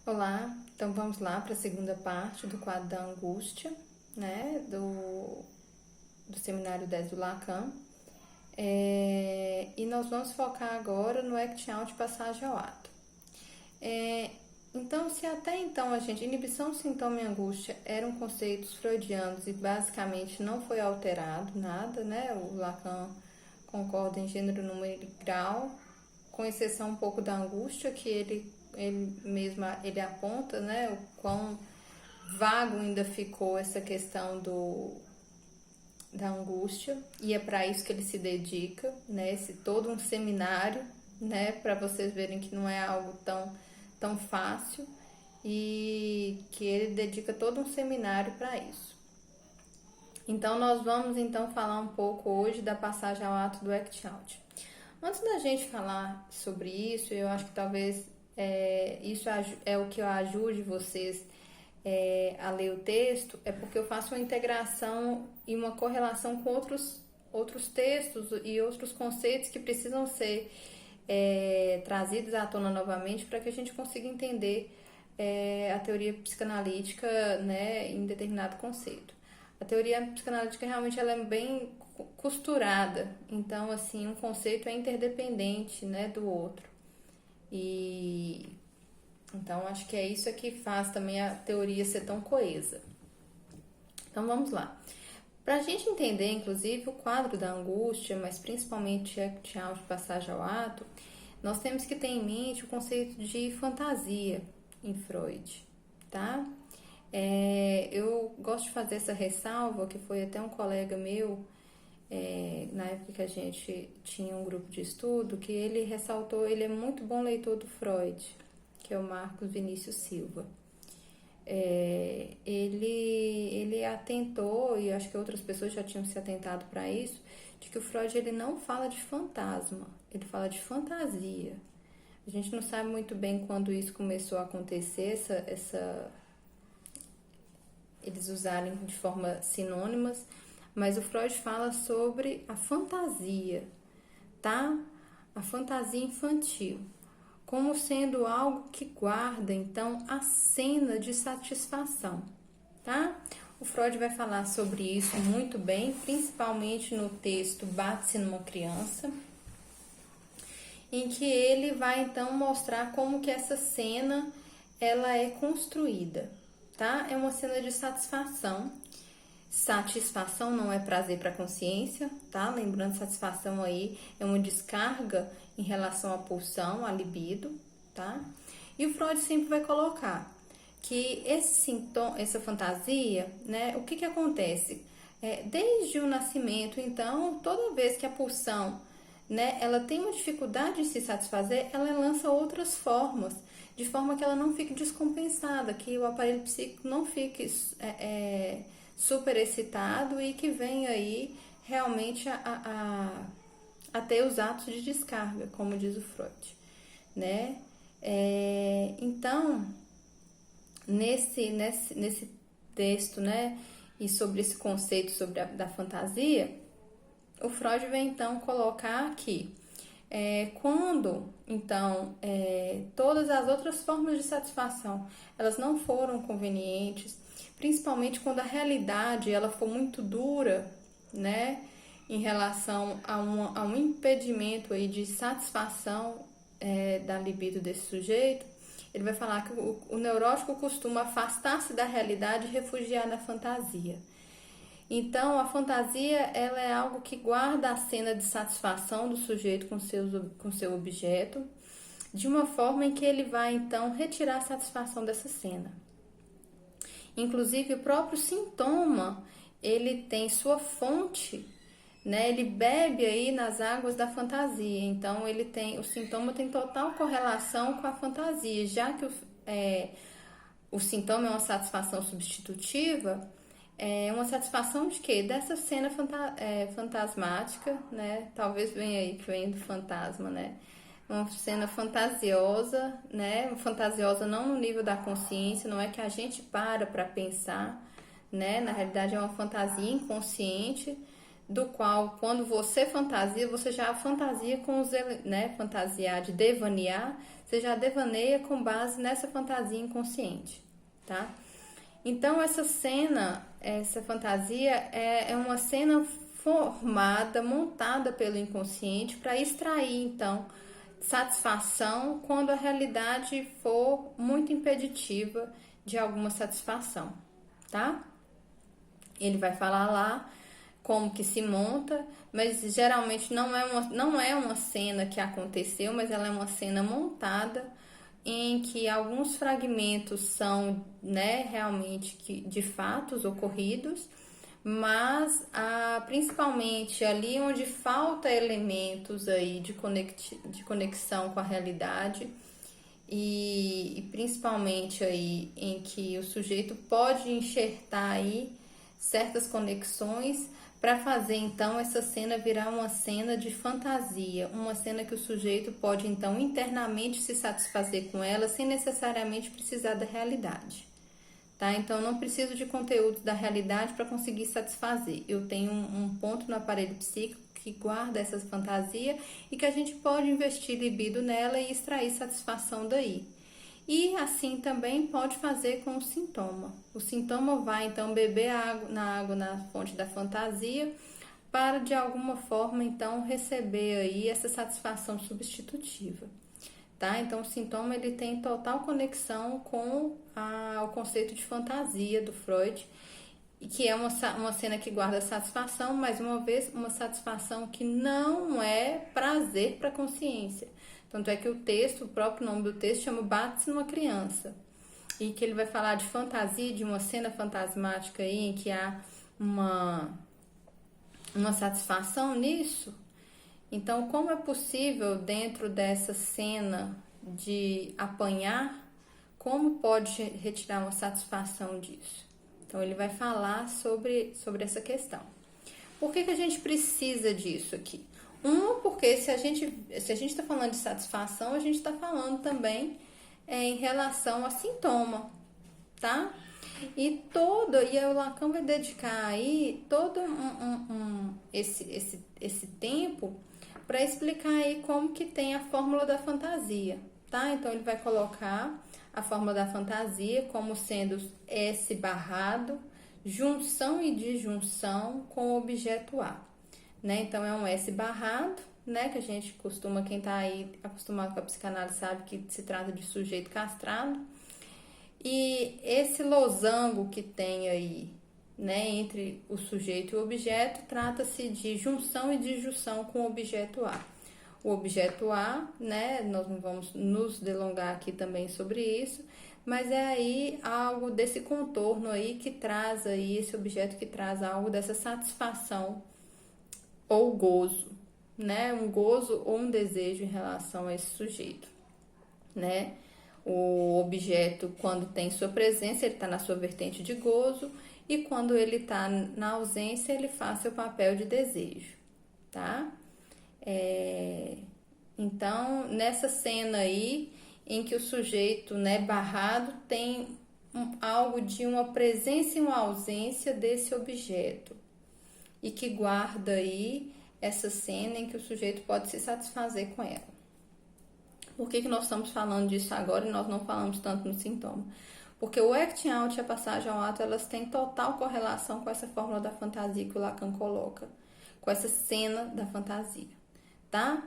Olá, então vamos lá para a segunda parte do quadro da angústia, né, do seminário 10 do Lacan. E nós vamos focar agora no act out, passagem ao ato. Então, se até então inibição, sintoma e angústia eram conceitos freudianos e basicamente não foi alterado nada, né, o Lacan concorda em gênero, número e grau, com exceção um pouco da angústia, que ele aponta, né, o quão vago ainda ficou essa questão da angústia, e é para isso que ele se dedica, né, esse todo um seminário, né, para vocês verem que não é algo tão fácil, e que ele dedica todo um seminário para isso. Então, nós vamos falar um pouco hoje da passagem ao ato do act out. Antes da gente falar sobre isso, eu acho que talvez isso é o que ajude vocês a ler o texto, é porque eu faço uma integração e uma correlação com outros textos e outros conceitos que precisam ser trazidos à tona novamente para que a gente consiga entender a teoria psicanalítica, né, em determinado conceito. A teoria psicanalítica realmente ela é bem costurada, então assim um conceito é interdependente, né, do outro. E então acho que é isso que faz também a teoria ser tão coesa. Então vamos lá. Para a gente entender, inclusive, o quadro da angústia, mas principalmente act out, passagem ao ato, nós temos que ter em mente o conceito de fantasia em Freud, tá? Eu gosto de fazer essa ressalva, que foi até um colega meu, na época que a gente tinha um grupo de estudo, que ele ressaltou, ele é muito bom leitor do Freud, que é o Marcos Vinícius Silva. Ele atentou, e acho que outras pessoas já tinham se atentado para isso, de que o Freud ele não fala de fantasma, ele fala de fantasia. A gente não sabe muito bem quando isso começou a acontecer, eles usarem de forma sinônimas, mas o Freud fala sobre a fantasia, tá? A fantasia infantil, como sendo algo que guarda, então, a cena de satisfação, tá? O Freud vai falar sobre isso muito bem, principalmente no texto Bate-se numa Criança, em que ele vai, então, mostrar como que essa cena, ela é construída, tá? É uma cena de satisfação. Satisfação não é prazer para a consciência, tá? Lembrando, satisfação aí é uma descarga em relação à pulsão, à libido, tá? E o Freud sempre vai colocar que esse sintoma, essa fantasia, né? O que acontece? Desde o nascimento, então, toda vez que a pulsão, né, ela tem uma dificuldade em se satisfazer, ela lança outras formas, de forma que ela não fique descompensada, que o aparelho psíquico não fique super excitado e que venha aí realmente a ter os atos de descarga, como diz o Freud, né? Então, nesse texto, né, e sobre esse conceito da fantasia, o Freud vem então colocar aqui quando então todas as outras formas de satisfação elas não foram convenientes, principalmente quando a realidade ela for muito dura, né, em relação a um impedimento aí de satisfação da libido desse sujeito, ele vai falar que o neurótico costuma afastar-se da realidade e refugiar na fantasia. Então, a fantasia ela é algo que guarda a cena de satisfação do sujeito com seu objeto, de uma forma em que ele vai, então, retirar a satisfação dessa cena. Inclusive, o próprio sintoma, ele tem sua fonte, né? Ele bebe aí nas águas da fantasia. Então, o sintoma tem total correlação com a fantasia, já que o sintoma é uma satisfação substitutiva. É uma satisfação de quê? Dessa cena fantasmática, né? Talvez venha aí, que vem do fantasma, né? Uma cena fantasiosa, né? Fantasiosa não no nível da consciência, não é que a gente para pensar, né? Na realidade é uma fantasia inconsciente, do qual, quando você fantasia, você já fantasia com os, né, fantasiar de devanear, você já devaneia com base nessa fantasia inconsciente, tá? Então, essa cena, essa fantasia é uma cena formada, montada pelo inconsciente para extrair, então, satisfação quando a realidade for muito impeditiva de alguma satisfação, tá? Ele vai falar lá como que se monta, mas geralmente não é uma cena que aconteceu, mas ela é uma cena montada em que alguns fragmentos são, né, realmente de fatos ocorridos, mas principalmente ali onde falta elementos aí de conexão com a realidade e principalmente aí em que o sujeito pode enxertar aí certas conexões para fazer então essa cena virar uma cena de fantasia, uma cena que o sujeito pode então internamente se satisfazer com ela sem necessariamente precisar da realidade, tá? Então não preciso de conteúdos da realidade para conseguir satisfazer. Eu tenho um ponto no aparelho psíquico que guarda essa fantasia e que a gente pode investir libido nela e extrair satisfação daí. E assim também pode fazer com o sintoma. O sintoma vai então beber água na fonte da fantasia para de alguma forma então receber aí essa satisfação substitutiva, tá? Então o sintoma ele tem total conexão com o conceito de fantasia do Freud, que é uma cena que guarda satisfação, mais uma vez, uma satisfação que não é prazer para a consciência. Tanto é que o próprio nome do texto chama Bate-se numa Criança. E que ele vai falar de fantasia, de uma cena fantasmática aí, em que há uma satisfação nisso. Então, como é possível, dentro dessa cena de apanhar, como pode retirar uma satisfação disso? Então, ele vai falar sobre essa questão. Por que a gente precisa disso aqui? Porque se a gente está falando de satisfação, a gente está falando também em relação a sintoma, tá? E o Lacan vai dedicar aí todo esse tempo para explicar aí como que tem a fórmula da fantasia, tá? Então ele vai colocar a fórmula da fantasia como sendo S barrado, junção e disjunção com o objeto A, né? Então é um S barrado, né? Que a gente costuma, quem tá aí acostumado com a psicanálise sabe que se trata de sujeito castrado. E esse losango que tem aí, né, entre o sujeito e o objeto, trata-se de junção e disjunção com o objeto A. O objeto A, né, nós não vamos nos delongar aqui também sobre isso, mas é aí algo desse contorno aí que traz aí, esse objeto que traz algo dessa satisfação ou gozo, né, um gozo ou um desejo em relação a esse sujeito, né. O objeto, quando tem sua presença, ele está na sua vertente de gozo, e quando ele está na ausência, ele faz seu papel de desejo, tá? Então, nessa cena aí, em que o sujeito, né, barrado, tem algo de uma presença e uma ausência desse objeto, e que guarda aí essa cena em que o sujeito pode se satisfazer com ela. Por que nós estamos falando disso agora e nós não falamos tanto no sintoma? Porque o acting out e a passagem ao ato, elas têm total correlação com essa fórmula da fantasia que o Lacan coloca, com essa cena da fantasia, tá?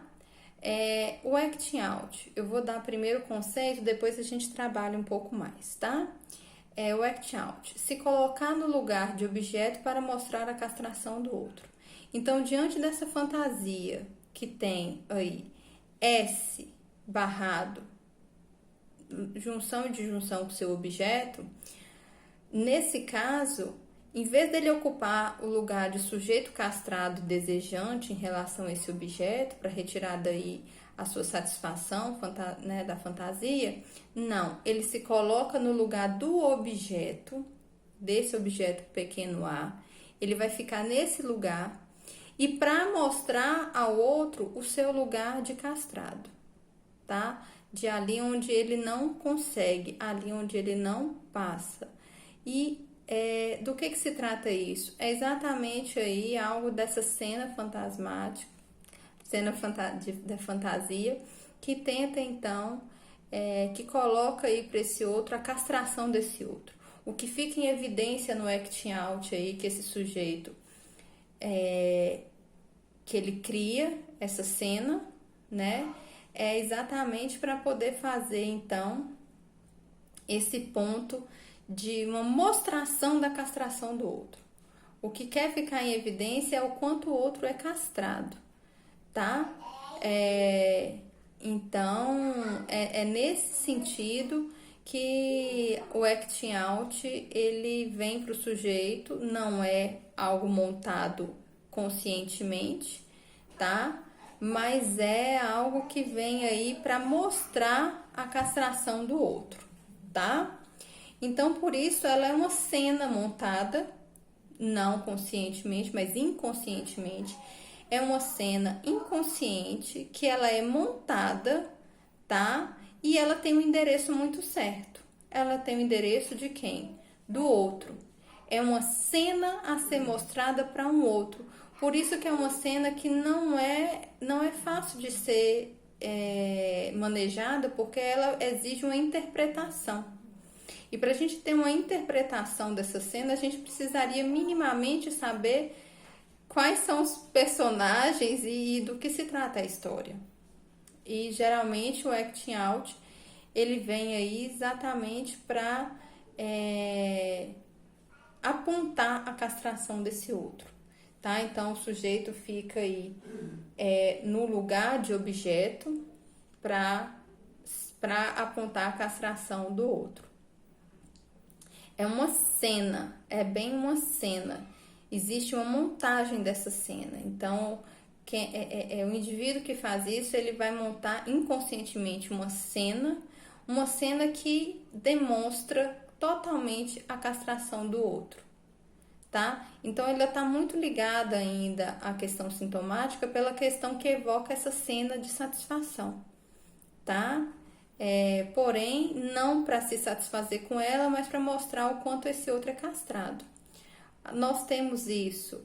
O acting out, eu vou dar primeiro o conceito, depois a gente trabalha um pouco mais, tá? O acting out, se colocar no lugar de objeto para mostrar a castração do outro. Então, diante dessa fantasia que tem aí S barrado, junção e disjunção com o seu objeto, nesse caso, em vez dele ocupar o lugar de sujeito castrado desejante em relação a esse objeto, para retirar daí a sua satisfação, né, da fantasia, não, ele se coloca no lugar do objeto, desse objeto pequeno a, ele vai ficar nesse lugar, e para mostrar ao outro o seu lugar de castrado, tá? De ali onde ele não consegue, ali onde ele não passa. E Do que se trata isso? É exatamente aí algo dessa cena fantasmática, da fantasia, que tenta então, que coloca aí para esse outro a castração desse outro. O que fica em evidência no acting out aí, que esse sujeito, que ele cria essa cena, né? É exatamente para poder fazer então esse ponto de uma mostração da castração do outro. O que quer ficar em evidência é o quanto o outro é castrado, tá? Então, é nesse sentido que o acting out, ele vem para o sujeito, não é algo montado conscientemente, tá? Mas é algo que vem aí para mostrar a castração do outro, tá? Então, por isso, ela é uma cena montada, não conscientemente, mas inconscientemente. É uma cena inconsciente que ela é montada, tá? E ela tem um endereço muito certo. Ela tem o endereço de quem? Do outro. É uma cena a ser mostrada para um outro. Por isso que é uma cena que não é fácil de ser manejada, porque ela exige uma interpretação. E para a gente ter uma interpretação dessa cena, a gente precisaria minimamente saber quais são os personagens e do que se trata a história. E geralmente o acting out, ele vem aí exatamente para apontar a castração desse outro, tá? Então o sujeito fica aí no lugar de objeto para apontar a castração do outro. É uma cena, é bem uma cena. Existe uma montagem dessa cena. Então, o indivíduo que faz isso, ele vai montar inconscientemente uma cena que demonstra totalmente a castração do outro, tá? Então, ela está muito ligada ainda à questão sintomática pela questão que evoca essa cena de satisfação, tá? Porém, não para se satisfazer com ela, mas para mostrar o quanto esse outro é castrado. Nós temos isso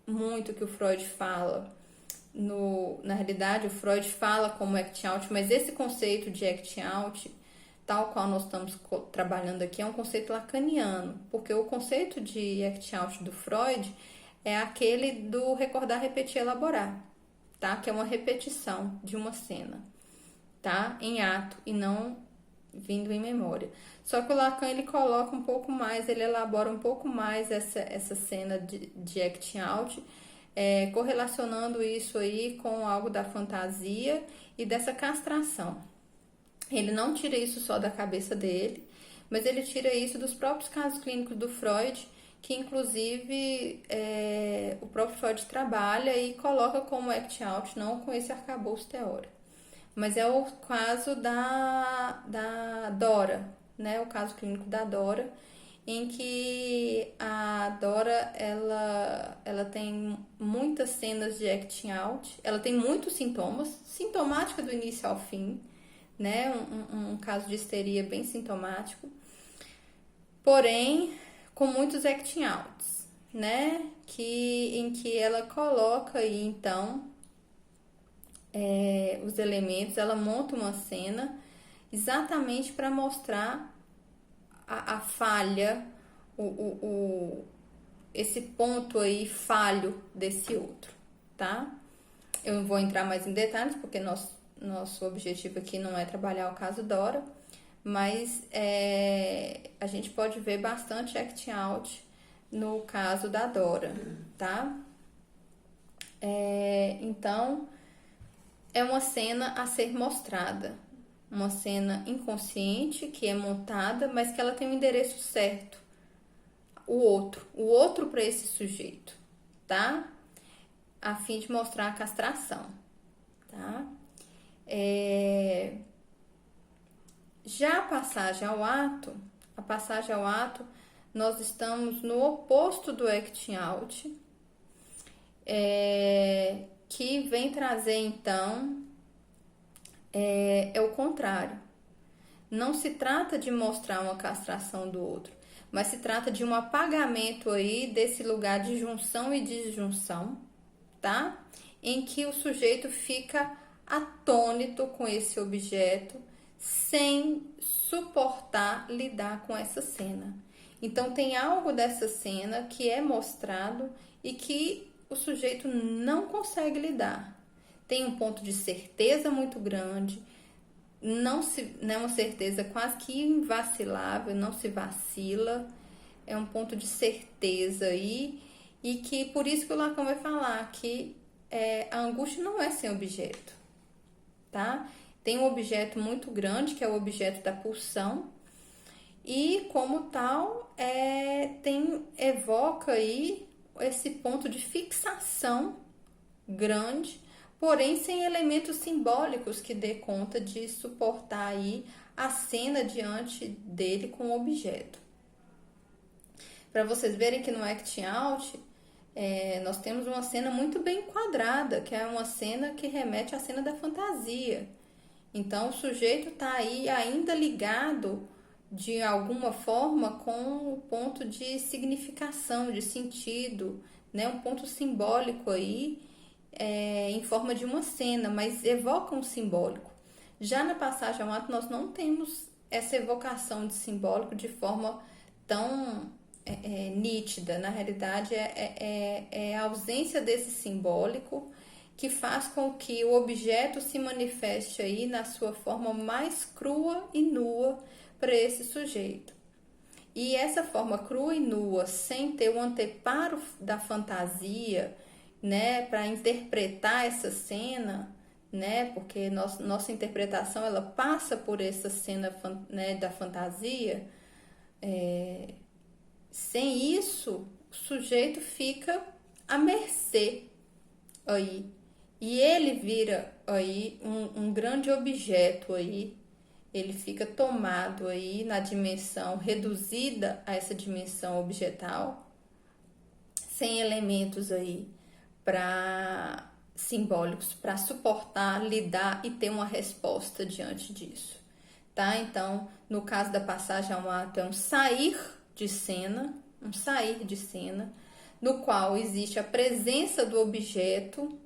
muito que o Freud fala. Na realidade, o Freud fala como acting out, mas esse conceito de acting out, tal qual nós estamos trabalhando aqui, é um conceito lacaniano, porque o conceito de acting out do Freud é aquele do recordar, repetir, elaborar, tá? Que é uma repetição de uma cena, tá? Em ato e não vindo em memória. Só que o Lacan, ele coloca um pouco mais, ele elabora um pouco mais essa cena de acting out, correlacionando isso aí com algo da fantasia e dessa castração. Ele não tira isso só da cabeça dele, mas ele tira isso dos próprios casos clínicos do Freud, que inclusive o próprio Freud trabalha e coloca como acting out, não com esse arcabouço teórico. Mas é o caso da Dora, né? O caso clínico da Dora, em que a Dora, ela tem muitas cenas de acting out, ela tem muitos sintomas, sintomática do início ao fim, né? Um caso de histeria bem sintomático, porém com muitos acting outs, né? Em que ela coloca aí então os elementos, ela monta uma cena exatamente para mostrar a falha, esse ponto aí falho desse outro, tá? Eu não vou entrar mais em detalhes, porque nosso objetivo aqui não é trabalhar o caso Dora, mas a gente pode ver bastante acting out no caso da Dora, tá? Então, é uma cena a ser mostrada, uma cena inconsciente que é montada, mas que ela tem um endereço certo, o outro para esse sujeito, tá? A fim de mostrar a castração, tá? Já a passagem ao ato, nós estamos no oposto do acting out, que vem trazer então o contrário. Não se trata de mostrar uma castração do outro, mas se trata de um apagamento aí desse lugar de junção e disjunção, tá? Em que o sujeito fica atônito com esse objeto, sem suportar lidar com essa cena. Então tem algo dessa cena que é mostrado e que o sujeito não consegue lidar. Tem um ponto de certeza muito grande, não é uma certeza quase que invacilável, não se vacila, é um ponto de certeza aí, e que por isso que o Lacan vai falar que a angústia não é sem objeto, tá? Tem um objeto muito grande, que é o objeto da pulsão, e como tal, evoca aí esse ponto de fixação grande, porém sem elementos simbólicos que dê conta de suportar aí a cena diante dele com o objeto. Para vocês verem que no act out, nós temos uma cena muito bem enquadrada, que é uma cena que remete à cena da fantasia. Então, o sujeito está aí ainda ligado de alguma forma com o ponto de significação, de sentido, né? Um ponto simbólico aí, em forma de uma cena, mas evoca um simbólico. Já na passagem ao ato, nós não temos essa evocação de simbólico de forma tão nítida. Na realidade, é a ausência desse simbólico que faz com que o objeto se manifeste aí na sua forma mais crua e nua para esse sujeito. E essa forma crua e nua, sem ter o anteparo da fantasia, né, para interpretar essa cena, né, porque nossa interpretação ela passa por essa cena, né, da fantasia. Sem isso, o sujeito fica à mercê aí. E ele vira aí um grande objeto aí, ele fica tomado aí na dimensão reduzida a essa dimensão objetal, sem elementos aí simbólicos para suportar, lidar e ter uma resposta diante disso, tá? Então, no caso da passagem ao ato, é um sair de cena, no qual existe a presença do objeto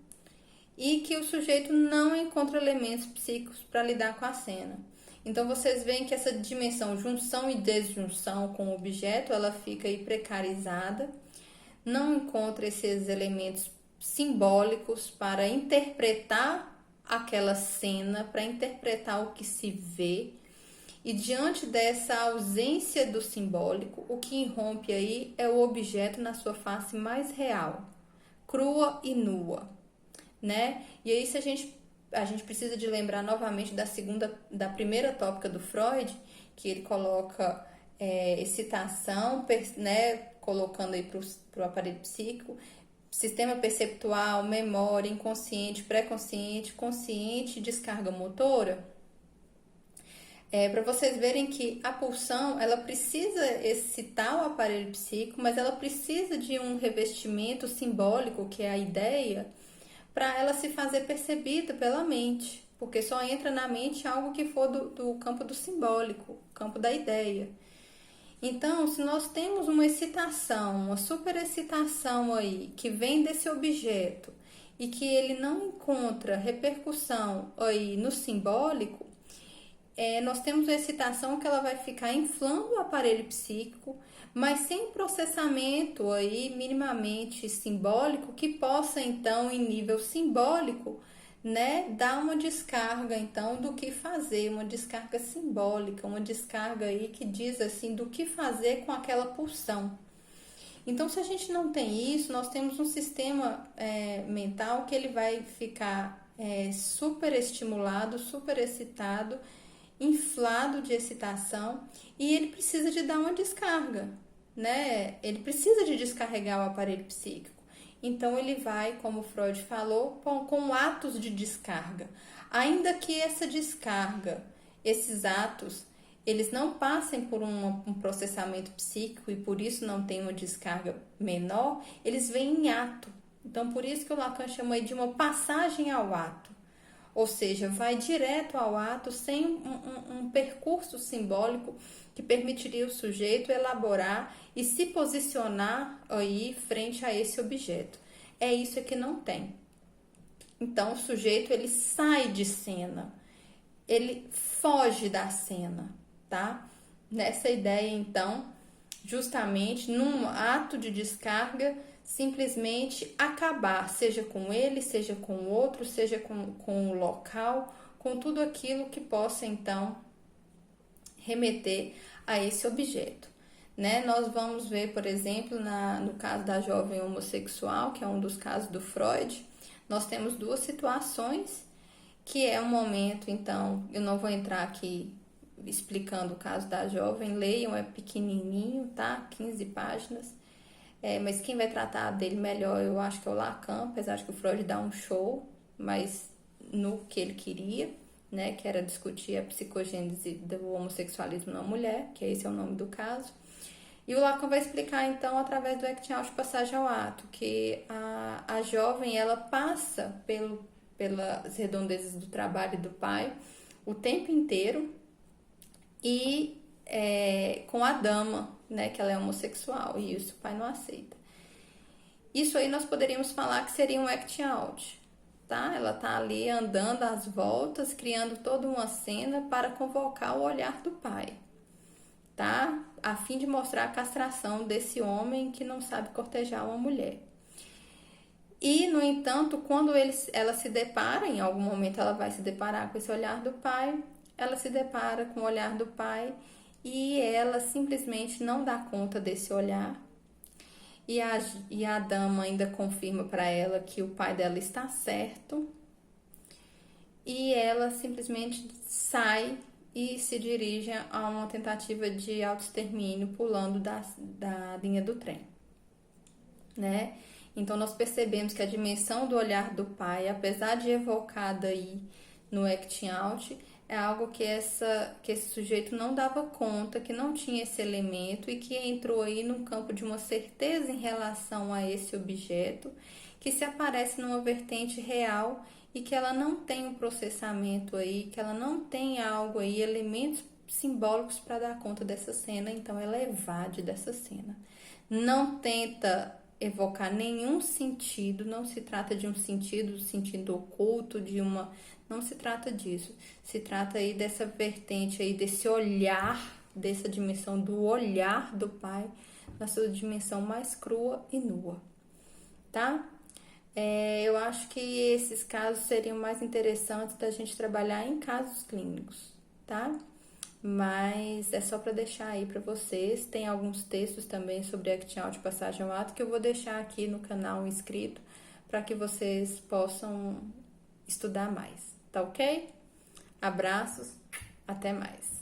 e que o sujeito não encontra elementos psíquicos para lidar com a cena. Então, vocês veem que essa dimensão junção e desjunção com o objeto, ela fica aí precarizada, não encontra esses elementos simbólicos para interpretar aquela cena, para interpretar o que se vê. E diante dessa ausência do simbólico, o que irrompe aí é o objeto na sua face mais real, crua e nua, né? E aí se a gente precisa de lembrar novamente da primeira tópica do Freud, que ele coloca excitação, né, colocando aí para o aparelho psíquico, sistema perceptual, memória, inconsciente, pré-consciente, consciente, descarga motora. Para vocês verem que a pulsão, ela precisa excitar o aparelho psíquico, mas ela precisa de um revestimento simbólico, que é a ideia, para ela se fazer percebida pela mente, porque só entra na mente algo que for do campo do simbólico, campo da ideia. Então, se nós temos uma excitação, uma superexcitação aí, que vem desse objeto e que ele não encontra repercussão aí no simbólico, nós temos uma excitação que ela vai ficar inflando o aparelho psíquico, mas sem processamento aí minimamente simbólico que possa então em nível simbólico, né, dar uma descarga então do que fazer, uma descarga simbólica, uma descarga aí que diz assim do que fazer com aquela pulsão. Então, se a gente não tem isso, nós temos um sistema mental que ele vai ficar super estimulado, super excitado, inflado de excitação, e ele precisa de dar uma descarga, né? Ele precisa de descarregar o aparelho psíquico. Então ele vai, como Freud falou, com atos de descarga. Ainda que essa descarga, esses atos, eles não passem por um processamento psíquico e por isso não tem uma descarga menor, eles vêm em ato. Então por isso que o Lacan chama de uma passagem ao ato. ou seja, vai direto ao ato sem um percurso simbólico que permitiria o sujeito elaborar e se posicionar aí frente a esse objeto. É isso que não tem. Então, o sujeito, ele sai de cena, ele foge da cena, tá? Nessa ideia, então, justamente num ato de descarga, simplesmente acabar, seja com ele, seja com o outro, seja com o local, com tudo aquilo que possa, então, remeter a esse objeto. Né? Nós vamos ver, por exemplo, no caso da jovem homossexual, que é um dos casos do Freud, nós temos duas situações, que é um momento, então, eu não vou entrar aqui explicando o caso da jovem, leiam, é pequenininho, tá? 15 páginas, mas quem vai tratar dele melhor, eu acho que é o Lacan, apesar de que o Freud dá um show, mas no que ele queria, né, que era discutir a psicogênese do homossexualismo na mulher, que esse é o nome do caso. E o Lacan vai explicar, então, através do act out, passagem ao ato, que a jovem, ela passa pelas redondezas do trabalho do pai o tempo inteiro e com a dama, né, que ela é homossexual, e isso o pai não aceita. Isso aí nós poderíamos falar que seria um act out, tá? Ela tá ali andando às voltas, criando toda uma cena para convocar o olhar do pai, tá? A fim de mostrar a castração desse homem que não sabe cortejar uma mulher. E, no entanto, quando ela se depara, em algum momento ela vai se deparar com esse olhar do pai, ela se depara com o olhar do pai e ela simplesmente não dá conta desse olhar. E a dama ainda confirma para ela que o pai dela está certo. E ela simplesmente sai e se dirige a uma tentativa de autoextermínio pulando da linha do trem, né? Então, nós percebemos que a dimensão do olhar do pai, apesar de evocada aí no acting out, é algo que esse sujeito não dava conta, que não tinha esse elemento e que entrou aí num campo de uma certeza em relação a esse objeto, que se aparece numa vertente real e que ela não tem um processamento aí, que ela não tem algo aí, elementos simbólicos para dar conta dessa cena, então ela evade dessa cena. Não tenta evocar nenhum sentido, não se trata de um sentido oculto, não se trata disso. Se trata aí dessa vertente aí, desse olhar, dessa dimensão do olhar do pai, na sua dimensão mais crua e nua, tá? Eu acho que esses casos seriam mais interessantes da gente trabalhar em casos clínicos, tá? Mas é só para deixar aí para vocês. Tem alguns textos também sobre acting out, passagem ao ato, que eu vou deixar aqui no canal inscrito para que vocês possam estudar mais, tá ok? Abraços, até mais.